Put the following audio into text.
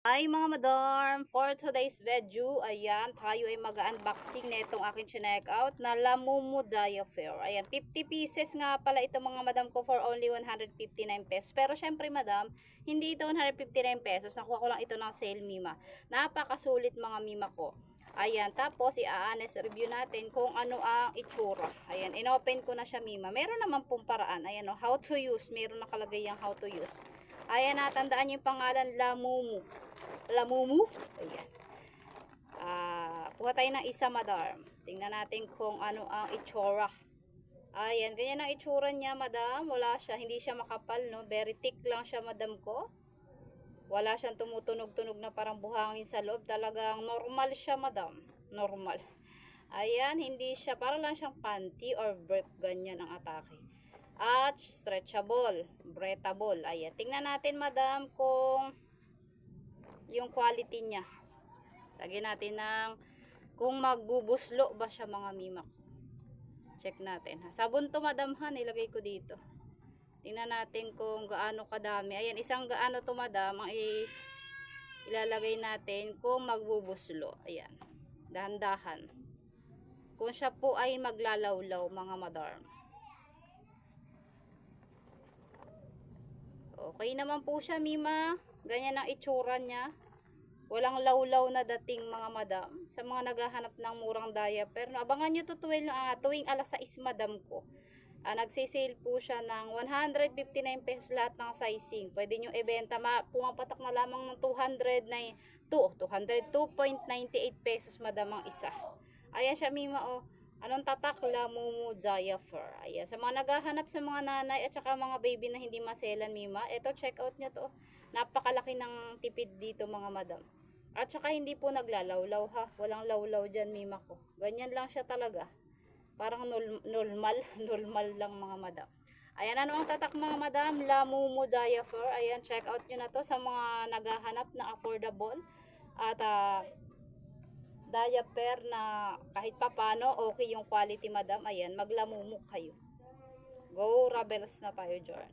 Hi mga madam! For today's video, ayan, tayo ay mag-unboxing na itong aking chinek out na Lamumu Diaper. Ayan, 50 pieces nga pala ito mga madam ko for only 159 pesos. Pero syempre madam, hindi ito 159 pesos. Nakuha ko lang ito ng sale mima. Napakasulit mga mima ko. Ayan, tapos i-honest review natin kung ano ang itsura. Ayan, inopen ko na siya mima. Meron naman pong paraan. Ayan o, how to use. Meron nakalagay yung how to use. Ayan, natandaan yung pangalan Lamumu. Lamumu. Ayan. Kuha tayo ng isa madam. Tingnan natin kung ano ang itsura. Ayan, ganyan ang itsura niya madam. Wala siya, hindi siya makapal no. Very thick lang siya madam ko. Wala siyang tumutunog-tunog na parang buhangin sa loob. Talagang normal siya madam. Normal. Ayan, hindi siya, parang lang siyang panty or brief. Ganyan ang atake. At stretchable, breathable. Ayan, tingnan natin madam kung yung quality niya. Lagyan natin ng kung magbubuslo ba siya mga mima ko. Check natin ha. Sabon to madam ha, nilagay ko dito. Tingnan natin kung gaano kadami. Ayan, isang gaano to madam ang ilalagay natin kung magbubuslo. Ayan. Dahan-dahan. Kung siya po ay maglalawlaw mga madam. Okay naman po siya mima. Ganyan ang itsura niya. Walang lawlaw na dating mga madam. Sa mga naghahanap ng murang diaper. No, abangan nyo to tuwing alas 6 madam ko. Nagsisale po siya ng 159 pesos lahat ng sizing. Pwede nyo ibenta. Pumapatak na lamang ng 202.98 pesos madam ang isa. Ayan siya mima o. Anong tatak? Lamumu Diaper. Ayan. Sa mga naghahanap sa mga nanay at saka mga baby na hindi maselan mima. Ito check out nyo to. Napakalaki ng tipid dito mga madam. At saka hindi po naglalawlaw ha. Walang lawlaw dyan mima ko. Ganyan lang siya talaga. Parang normal lang mga madam. Ayan, ano ang tatak mga madam? Lamumu Diaper. Ayan, check out nyo na to sa mga naghahanap na affordable. At diaper na kahit papano okay yung quality madam. Ayan, maglamumu kayo. Go Rebels na tayo dyan.